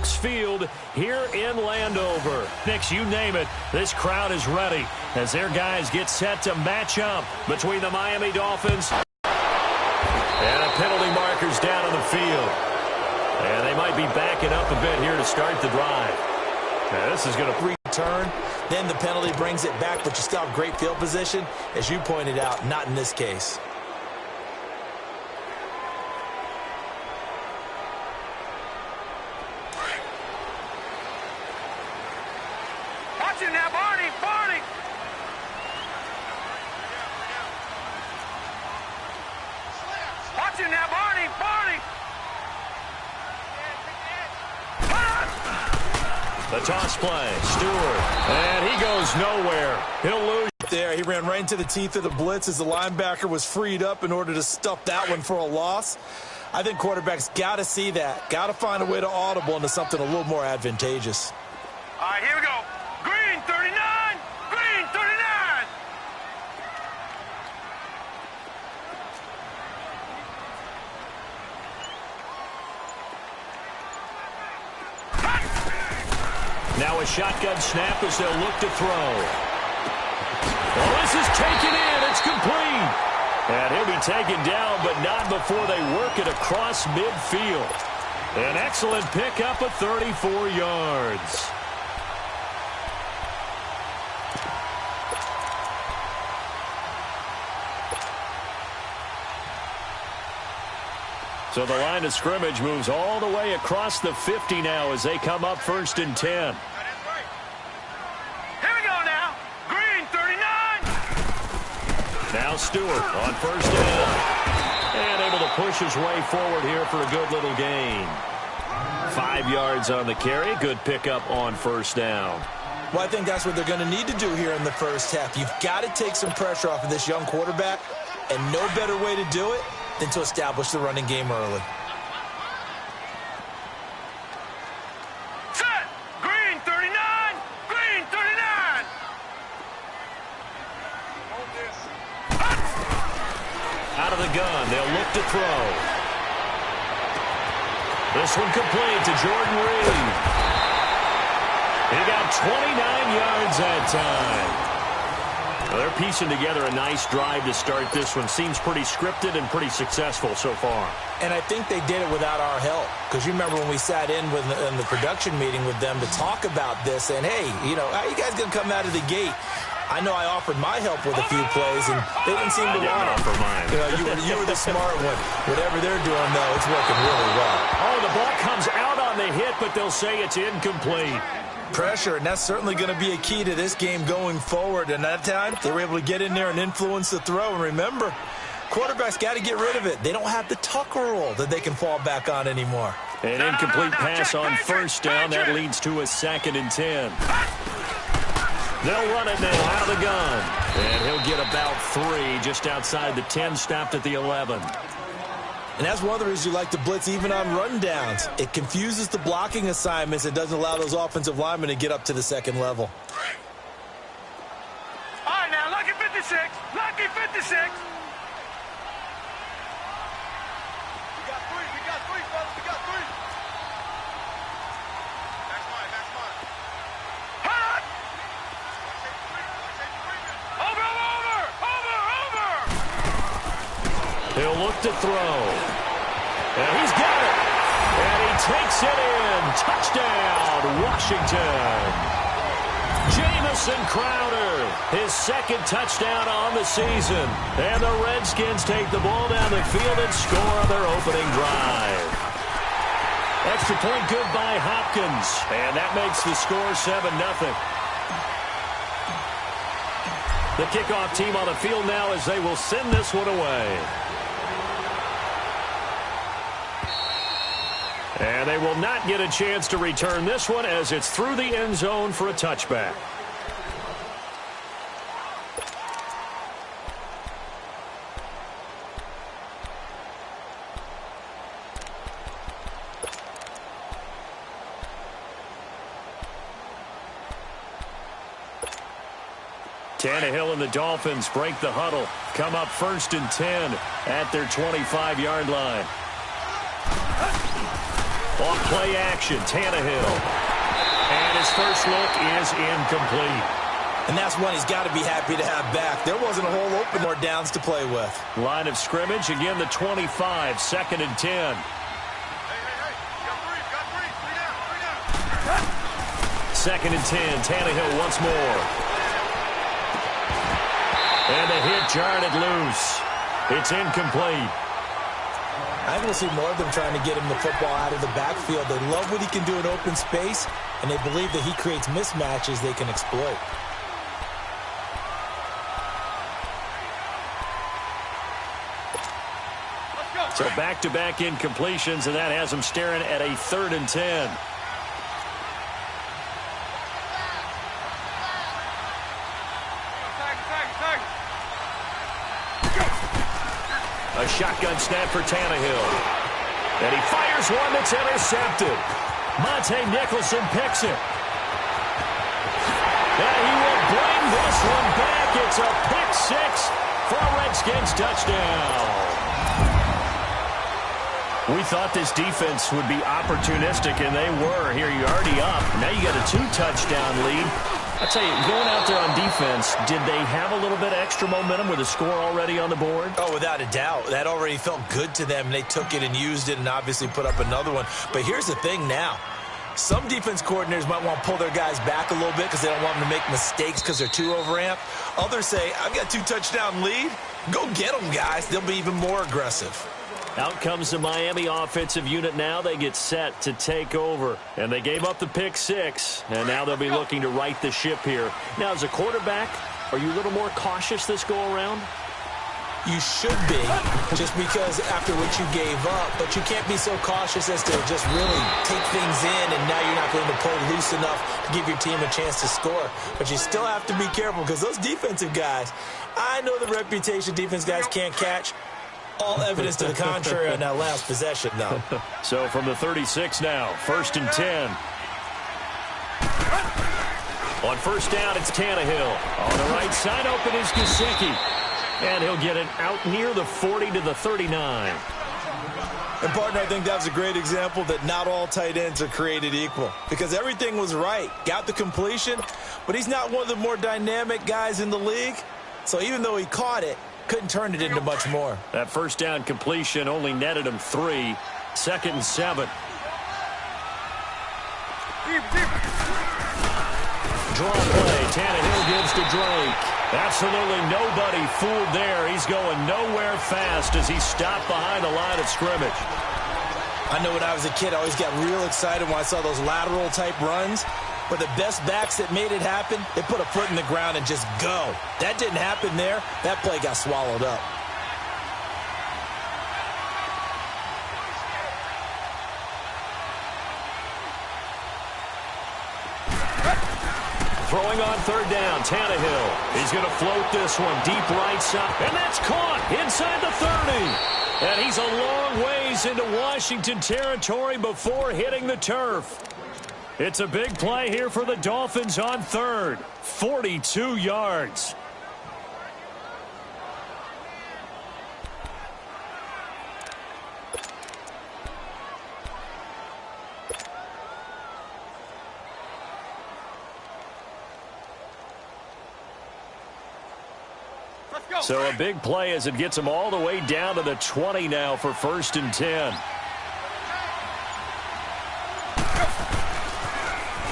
Fox Field here in Landover. Next, you name it, this crowd is ready as their guys get set to match up between the Miami Dolphins and a penalty marker's down on the field. And they might be backing up a bit here to start the drive. Now, this is going to return. Then the penalty brings it back, but you still have great field position. As you pointed out, not in this case. Watch it now, Barney! Barney! Watch it now, Barney! Barney! The toss play, Stewart, and he goes nowhere. He'll lose. There, he ran right into the teeth of the blitz as the linebacker was freed up in order to stuff that one for a loss. I think quarterbacks got to see that, got to find a way to audible into something a little more advantageous. All right, here we go. Green 39! Green 39! Now a shotgun snap as they'll look to throw. Well, this is taken in. It's complete. And he'll be taken down, but not before they work it across midfield. An excellent pickup of 34 yards. So the line of scrimmage moves all the way across the 50 now as they come up 1st and 10. Here we go now. Green 39! Now Stewart on 1st down. And able to push his way forward here for a good little gain. 5 yards on the carry. Good pickup on 1st down. Well, I think that's what they're going to need to do here in the first half. You've got to take some pressure off of this young quarterback, and no better way to do it than to establish the running game early. Set! Green 39! Green 39! Hold this. Out of the gun, they'll look to throw. This one complete to Jordan Reed. He got 29 yards that time. Well, they're piecing together a nice drive to start this one. Seems pretty scripted and pretty successful so far. And I think they did it without our help. Because you remember when we sat in the production meeting with them to talk about this, and hey, you know, how you guys going to come out of the gate? I know I offered my help with a few plays, and they didn't seem to want it. Offer mine. You know, you were the smart one. Whatever they're doing, though, it's working really well. Oh, the ball comes out on the hit, but they'll say it's incomplete. Pressure, and that's certainly going to be a key to this game going forward. And that time, they were able to get in there and influence the throw. And remember, quarterbacks got to get rid of it. They don't have the Tucker rule that they can fall back on anymore. An incomplete pass on 1st down. That leads to a 2nd and 10. They'll run it now out of the gun. And he'll get about 3 just outside the 10, stopped at the 11. And that's one of the reasons you like to blitz even on rundowns. It confuses the blocking assignments. It doesn't allow those offensive linemen to get up to the 2nd level. All right, now, lucky 56. Lucky 56. We got 3. We got 3, fellas. We got 3. That's mine. That's mine. Hot! Over, over, over, over. He'll look to throw. And he's got it. And he takes it in. Touchdown, Washington. Jamison Crowder, his 2nd touchdown on the season. And the Redskins take the ball down the field and score on their opening drive. Extra point good by Hopkins. And that makes the score 7-0. The kickoff team on the field now as they will send this one away. And they will not get a chance to return this one as it's through the end zone for a touchback. Tannehill and the Dolphins break the huddle. Come up 1st and 10 at their 25-yard line. On play action, Tannehill. And his first look is incomplete. And that's one he's got to be happy to have back. There wasn't a whole open more downs to play with. Line of scrimmage, again the 25, 2nd and 10. Second and 10, Tannehill once more. And the hit jarred it loose. It's incomplete. I think we'll see more of them trying to get him the football out of the backfield. They love what he can do in open space, and they believe that he creates mismatches they can exploit. So back-to-back incompletions, and that has him staring at a 3rd and 10. A shotgun snap for Tannehill. And he fires one that's intercepted. Monte Nicholson picks it. And he will bring this one back. It's a pick six for a Redskins touchdown. We thought this defense would be opportunistic, and they were. Here, you're already up. Now you got a 2-touchdown lead. I'll tell you, going out there on defense, did they have a little bit of extra momentum with a score already on the board? Oh, without a doubt. That already felt good to them. They took it and used it and obviously put up another one. But here's the thing now. Some defense coordinators might want to pull their guys back a little bit because they don't want them to make mistakes because they're too overamped. Others say, I've got a 2-touchdown lead. Go get them, guys. They'll be even more aggressive. Out comes the Miami offensive unit now. They get set to take over. And they gave up the pick six, and now they'll be looking to right the ship here. Now, as a quarterback, are you a little more cautious this go-around? You should be, just because after what you gave up. But you can't be so cautious as to just really take things in, and now you're not going to play loose enough to give your team a chance to score. But you still have to be careful because those defensive guys, I know the reputation defense guys can't catch. All evidence to the contrary on that last possession, though. So from the 36 now, 1st and 10. On first down, it's Tannehill. On the right side, open is Gesicki. And he'll get it out near the 40 to the 39. And, partner, I think that was a great example that not all tight ends are created equal. Because everything was right. Got the completion, but he's not one of the more dynamic guys in the league. So even though he caught it, couldn't turn it into much more. That first down completion only netted him 3. 2nd and 7. Draw play. Tannehill gives to Drake. Absolutely nobody fooled there. He's going nowhere fast as he stopped behind the line of scrimmage. I know when I was a kid, I always got real excited when I saw those lateral type runs. But the best backs that made it happen, they put a foot in the ground and just go. That didn't happen there. That play got swallowed up. Throwing on third down, Tannehill. He's going to float this one deep right side. And that's caught inside the 30. And he's a long ways into Washington territory before hitting the turf. It's a big play here for the Dolphins on third. 42 yards. So a big play as it gets them all the way down to the 20 now for 1st and 10.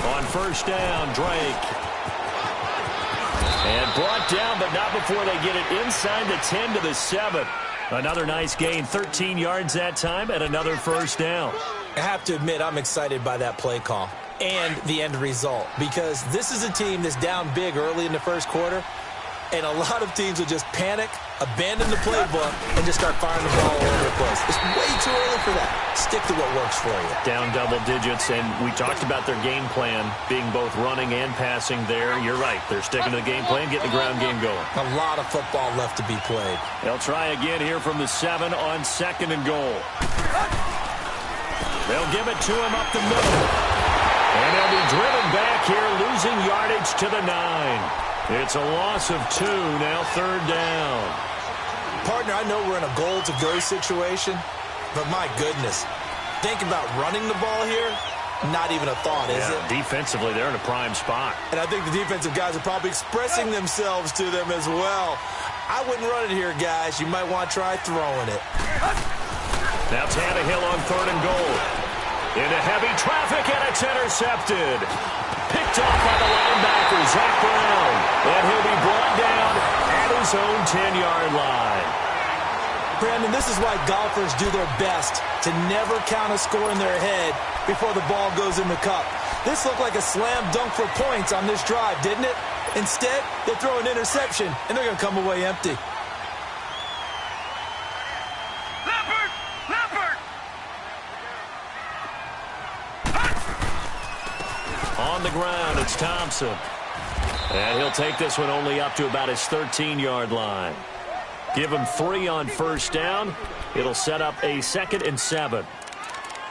On first down, Drake. And brought down, but not before they get it inside the 10 to the 7. Another nice gain, 13 yards that time, and another first down. I have to admit, I'm excited by that play call and the end result, because this is a team that's down big early in the first quarter, and a lot of teams will just panic, abandon the playbook, and just start firing the ball all over the place. It's way too early for that. Stick to what works for you. Down double digits, and we talked about their game plan being both running and passing there. You're right. They're sticking to the game plan, getting the ground game going. A lot of football left to be played. They'll try again here from the 7 on 2nd and goal. They'll give it to him up the middle. And they'll be driven back here, losing yardage to the 9. It's a loss of 2, now 3rd down. Partner, I know we're in a goal-to-go situation, but my goodness, think about running the ball here, not even a thought, is it? Defensively, they're in a prime spot. And I think the defensive guys are probably expressing themselves to them as well. I wouldn't run it here, guys. You might want to try throwing it. Now Tannehill on 3rd and goal. Into heavy traffic, and it's intercepted. Picked off by the linebacker, Zach Brown. And he'll be brought down at his own 10-yard line. Brandon, this is why golfers do their best to never count a score in their head before the ball goes in the cup. This looked like a slam dunk for points on this drive, didn't it? Instead, they throw an interception, and they're going to come away empty. On the ground, it's Thompson. And he'll take this one only up to about his 13-yard line. Give him 3 on 1st down. It'll set up a 2nd and 7.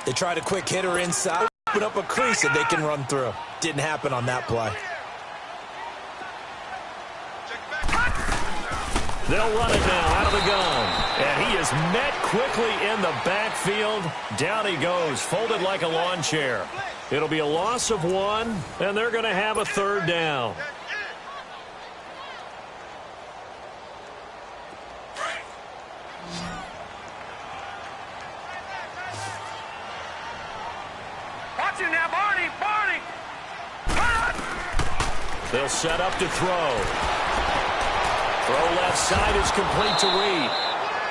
They tried a quick hitter inside, open up a crease that they can run through. Didn't happen on that play. They'll run it now out of the gun. And he is met quickly in the backfield. Down he goes, folded like a lawn chair. It'll be a loss of 1, and they're going to have a 3rd down. Watch it now, Barney! They'll set up to throw. Throw left side is complete to Reed.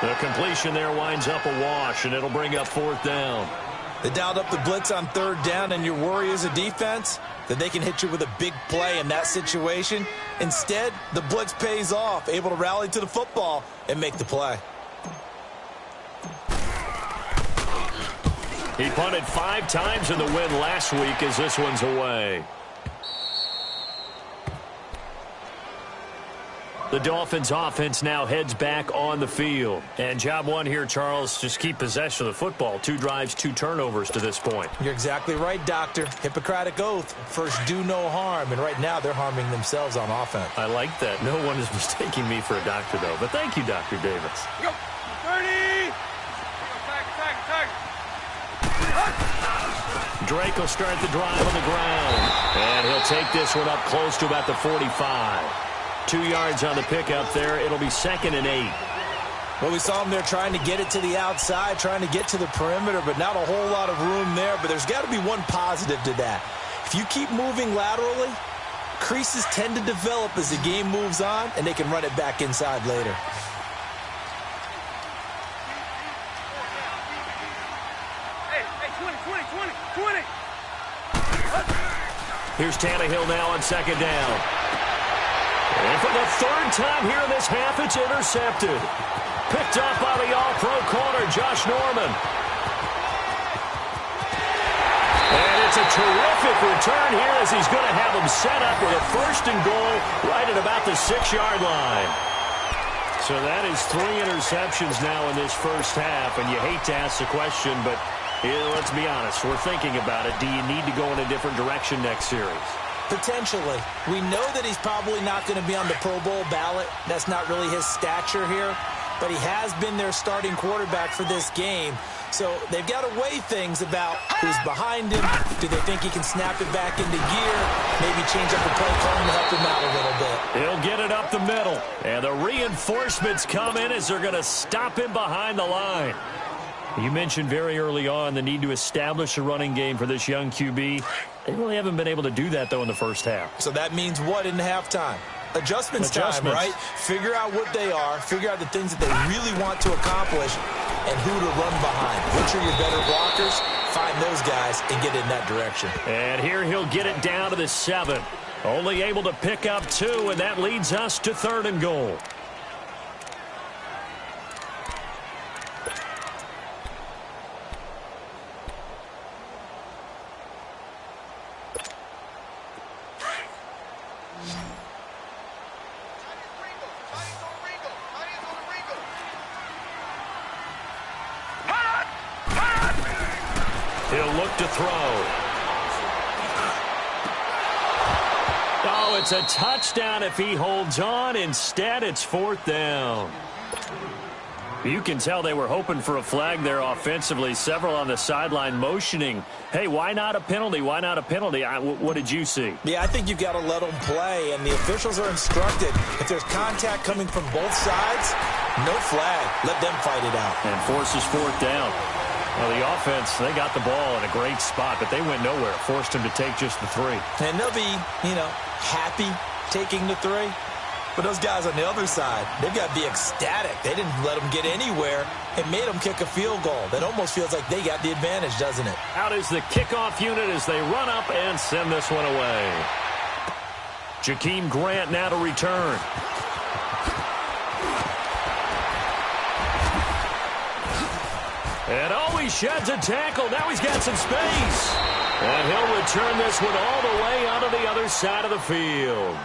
The completion there winds up a wash, and it'll bring up 4th down. They dialed up the blitz on 3rd down, and your worry as a defense that they can hit you with a big play in that situation. Instead, the blitz pays off, able to rally to the football and make the play. He punted 5 times in the win last week as this one's away. The Dolphins offense now heads back on the field. And job 1 here, Charles, just keep possession of the football. 2 drives, 2 turnovers to this point. You're exactly right, Doctor. Hippocratic oath. First, do no harm. And right now, they're harming themselves on offense. I like that. No one is mistaking me for a doctor, though. But thank you, Dr. Davis. Go! 30! Drake will start the drive on the ground. And he'll take this one up close to about the 45. 2 yards on the pickup there. It'll be 2nd and 8. Well, we saw him there trying to get it to the outside, trying to get to the perimeter, but not a whole lot of room there. But there's got to be one positive to that. If you keep moving laterally, creases tend to develop as the game moves on, and they can run it back inside later. Hey, 20. Here's Tannehill now on 2nd down. And for the 3rd time here in this half, it's intercepted. Picked off by the all-pro corner, Josh Norman. And it's a terrific return here as he's going to have him set up with a 1st and goal right at about the 6-yard line. So that is 3 interceptions now in this first half, and you hate to ask the question, but let's be honest, we're thinking about it. Do you need to go in a different direction next series? Potentially. We know that he's probably not going to be on the Pro Bowl ballot. That's not really his stature here. But he has been their starting quarterback for this game. So they've got to weigh things about who's behind him. Do they think he can snap it back into gear? Maybe change up the play calling to help him out a little bit. He'll get it up the middle. And the reinforcements come in as they're going to stop him behind the line. You mentioned very early on the need to establish a running game for this young QB. They really haven't been able to do that, though, in the first half. So that means what in halftime? Adjustments time, right? Figure out what they are, figure out the things that they really want to accomplish, and who to run behind. Which are your better blockers? Find those guys and get in that direction. And here he'll get it down to the 7. Only able to pick up 2, and that leads us to 3rd and goal. He'll look to throw. Oh, it's a touchdown if he holds on. Instead, it's 4th down. You can tell they were hoping for a flag there offensively. Several on the sideline motioning, hey, why not a penalty? Why not a penalty? What did you see? Yeah, I think you've got to let them play, and the officials are instructed. If there's contact coming from both sides, no flag. Let them fight it out. And forces fourth down. Well, the offense, they got the ball in a great spot, but they went nowhere. Forced them to take just the 3. And they'll be, happy taking the 3. But those guys on the other side, they've got to be ecstatic. They didn't let them get anywhere and made them kick a field goal. That almost feels like they got the advantage, doesn't it? Out is the kickoff unit as they run up and send this one away. Jakeem Grant now to return. And he sheds a tackle. Now he's got some space. And he'll return this one all the way onto the other side of the field.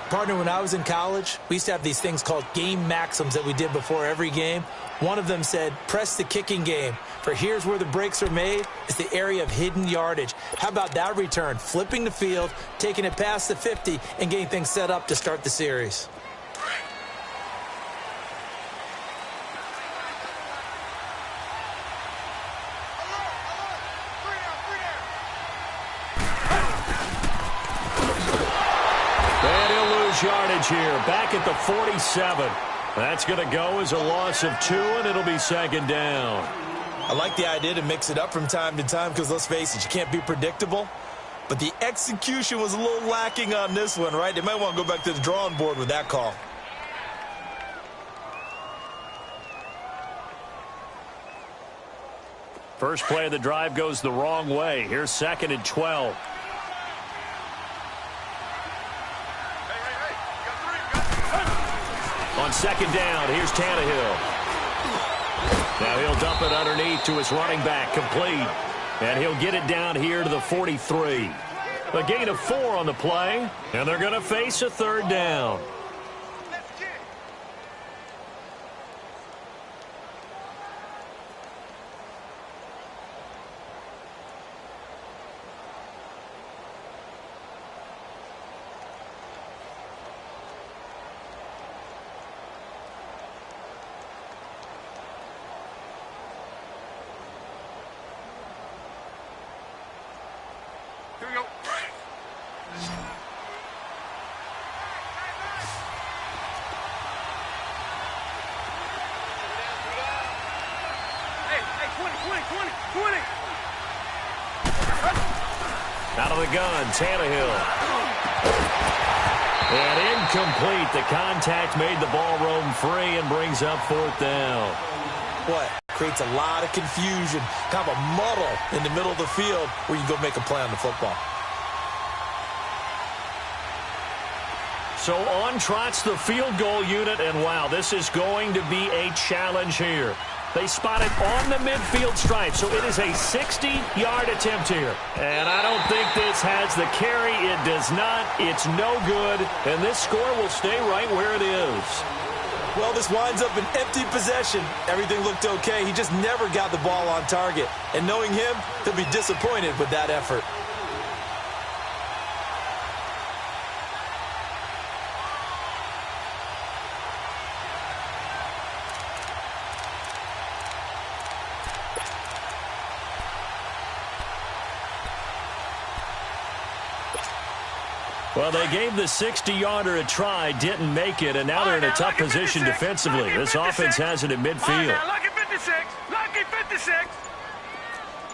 Partner, when I was in college, we used to have these things called game maxims that we did before every game. One of them said, press the kicking game. For here's where the breaks are made. It's the area of hidden yardage. How about that return? Flipping the field, taking it past the 50, and getting things set up to start the series. Yardage here, back at the 47. That's going to go as a loss of 2, and it'll be second down. I like the idea to mix it up from time to time because, let's face it, you can't be predictable. But the execution was a little lacking on this one, right? They might want to go back to the drawing board with that call. First play of the drive goes the wrong way. Here's 2nd and 12. On second down, here's Tannehill. Now he'll dump it underneath to his running back, complete. And he'll get it down here to the 43. A gain of 4 on the play, and they're going to face a 3rd down. Out of the gun, Tannehill. And incomplete. The contact made the ball roam free and brings up 4th down. What? Creates a lot of confusion, kind of a muddle in the middle of the field where you go make a play on the football. So on trots the field goal unit, and wow, this is going to be a challenge here. They spot it on the midfield stripe, so it is a 60-yard attempt here. And I don't think this has the carry. It does not. It's no good, and this score will stay right where it is. Well, this winds up an empty possession. Everything looked okay. He just never got the ball on target. And knowing him, he'll be disappointed with that effort. Well, they gave the 60-yarder a try, didn't make it, and now they're in a tough position defensively. This offense has it in midfield. Lucky 56, lucky 56.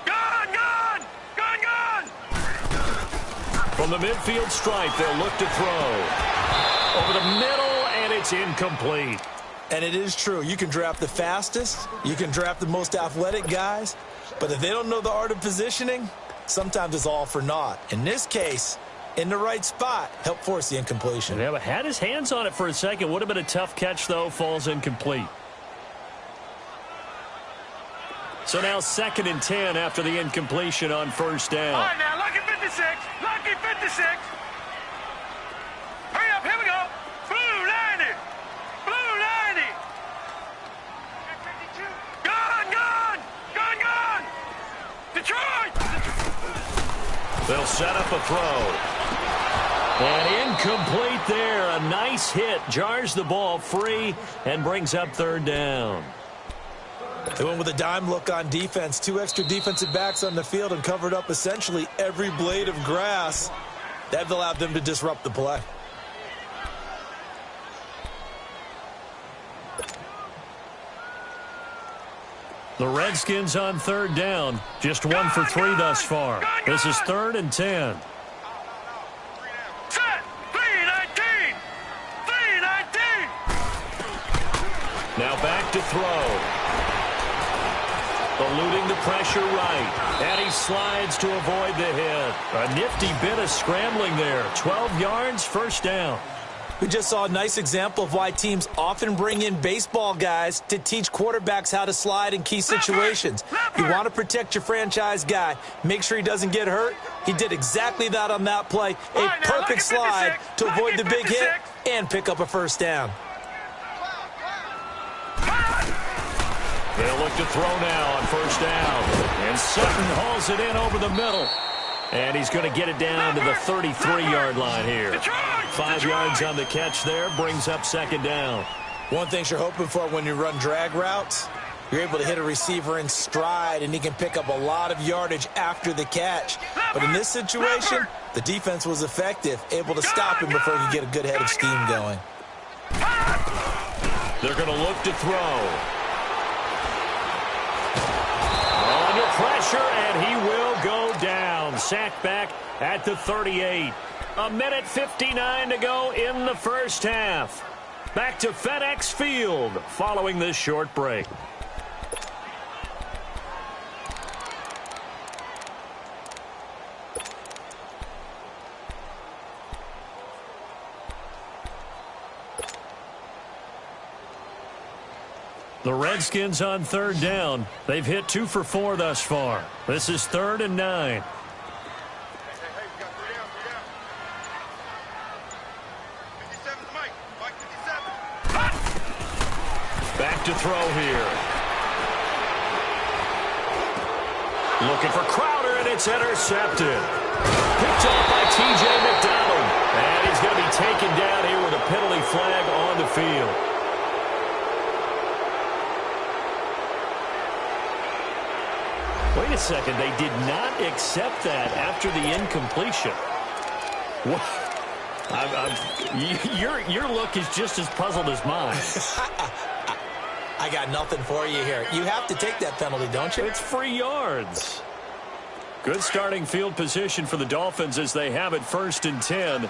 Gone, gone, gone, gone. From the midfield stripe, they'll look to throw. Over the middle, and it's incomplete. And it is true. You can draft the fastest. You can draft the most athletic guys. But if they don't know the art of positioning, sometimes it's all for naught. In this case, in the right spot, help force the incompletion. Yeah, but had his hands on it for a second. Would have been a tough catch, though. Falls incomplete. So now 2nd and 10 after the incompletion on 1st down. All right, now, lucky 56, lucky 56. Hurry up, here we go. Blue 90, blue 90. Gone, gone, gone, gone. Detroit. They'll set up a throw. And incomplete there. A nice hit. Jars the ball free and brings up 3rd down. They went with a dime look on defense. 2 extra defensive backs on the field and covered up essentially every blade of grass. That allowed them to disrupt the play. The Redskins on 3rd down. Just 1 for 3 thus far. This is 3rd and 10. Set. 3-19. 3-19. Now back to throw. Eluding the pressure right. And he slides to avoid the hit. A nifty bit of scrambling there. 12 yards, first down. We just saw a nice example of why teams often bring in baseball guys to teach quarterbacks how to slide in key situations. You want to protect your franchise guy. Make sure he doesn't get hurt. He did exactly that on that play. A perfect slide to avoid the big hit and pick up a first down. They'll look to throw now on first down. And Sutton hauls it in over the middle. And he's going to get it down to the 33-yard line here. 5 yards on the catch there, brings up 2nd down. One thing you're hoping for when you run drag routes, you're able to hit a receiver in stride, and he can pick up a lot of yardage after the catch. But in this situation, the defense was effective, able to stop him before he could get a good head of steam going. They're going to look to throw. Under pressure, and he will go down. Sacked back at the 38. 1:59 to go in the first half. Back to FedEx Field following this short break. The Redskins on 3rd down. They've hit 2 for 4 thus far. This is 3rd and 9. Back to throw here. Looking for Crowder, and it's intercepted. Picked off by T.J. McDonald. And he's going to be taken down here with a penalty flag on the field. Wait a second. They did not accept that after the incompletion. What? Your look is just as puzzled as mine. I got nothing for you here. You have to take that penalty, don't you? It's free yards. Good starting field position for the Dolphins as they have it 1st and 10.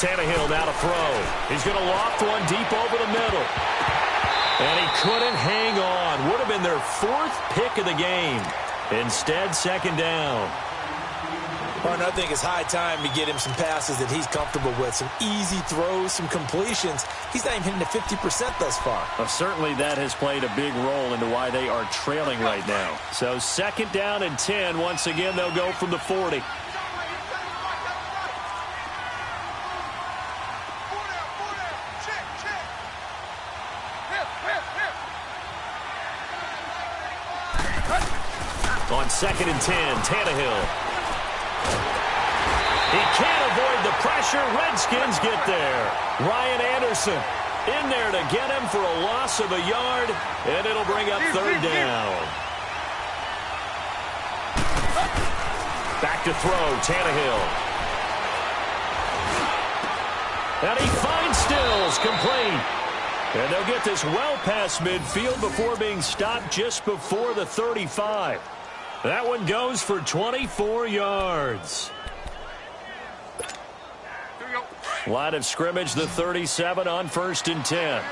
Tannehill now to throw. He's going to loft one deep over the middle. And he couldn't hang on. Would have been their 4th pick of the game. Instead, 2nd down. Well, I think it's high time to get him some passes that he's comfortable with. Some easy throws, some completions. He's not even hitting the 50% thus far. Well, certainly that has played a big role into why they are trailing right now. So 2nd down and 10. Once again, they'll go from the 40. On 2nd and 10, Tannehill. He can't avoid the pressure. Redskins get there. Ryan Anderson in there to get him for a loss of a yard, and it'll bring up 3rd down. Back to throw, Tannehill. And he finds Stills, complete. And they'll get this well past midfield before being stopped just before the 35. That one goes for 24 yards. Line of scrimmage, the 37 on 1st and 10.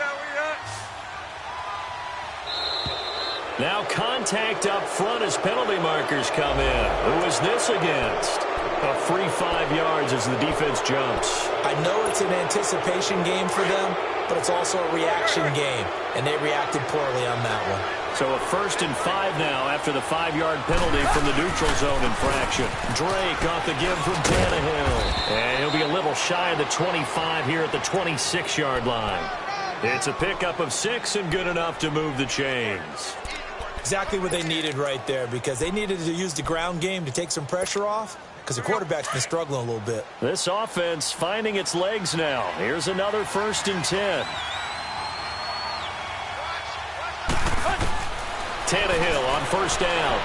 Now contact up front as penalty markers come in. Who is this against? A free 5 yards as the defense jumps. I know it's an anticipation game for them, but it's also a reaction game, and they reacted poorly on that one. So a 1st and 5 now after the 5-yard penalty from the neutral zone infraction. Drake off the give from Tannehill. And he'll be a little shy of the 25 here at the 26-yard line. It's a pickup of 6 and good enough to move the chains. Exactly what they needed right there, because they needed to use the ground game to take some pressure off, because the quarterback's been struggling a little bit. This offense finding its legs now. Here's another 1st and 10. Tannehill on 1st down.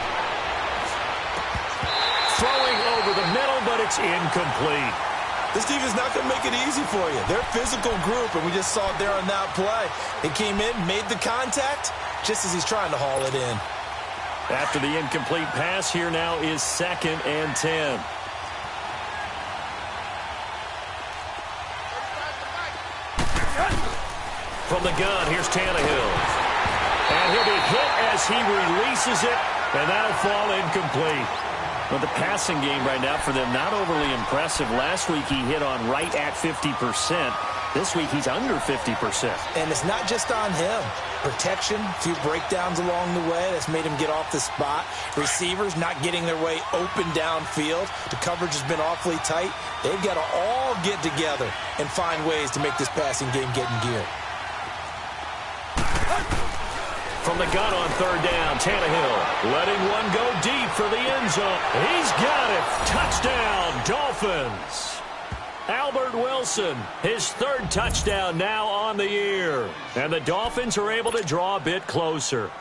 Throwing over the middle, but it's incomplete. This defense is not going to make it easy for you. They're a physical group, and we just saw it there on that play. He came in, made the contact, just as he's trying to haul it in. After the incomplete pass, here now is 2nd and 10. From the gun, here's Tannehill. And he'll be hit as he releases it, and that'll fall incomplete. But the passing game right now for them, not overly impressive. Last week he hit on right at 50%. This week he's under 50%. And it's not just on him. Protection, a few breakdowns along the way. That's made him get off the spot. Receivers not getting their way open downfield. The coverage has been awfully tight. They've got to all get together and find ways to make this passing game get in gear. From the gun on 3rd down, Tannehill letting one go deep for the end zone. He's got it. Touchdown, Dolphins. Albert Wilson, his 3rd touchdown now on the year. And the Dolphins are able to draw a bit closer.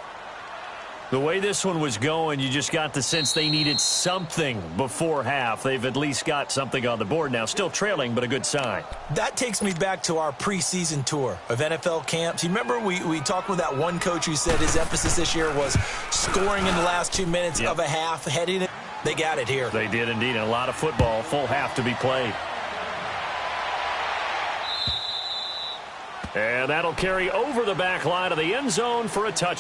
The way this one was going, you just got the sense they needed something before half. They've at least got something on the board now. Still trailing, but a good sign. That takes me back to our preseason tour of NFL camps. You remember we talked with that one coach who said his emphasis this year was scoring in the last 2 minutes of a half, heading it. They got it here. They did indeed. And a lot of football, full half to be played. And that'll carry over the back line of the end zone for a touchdown.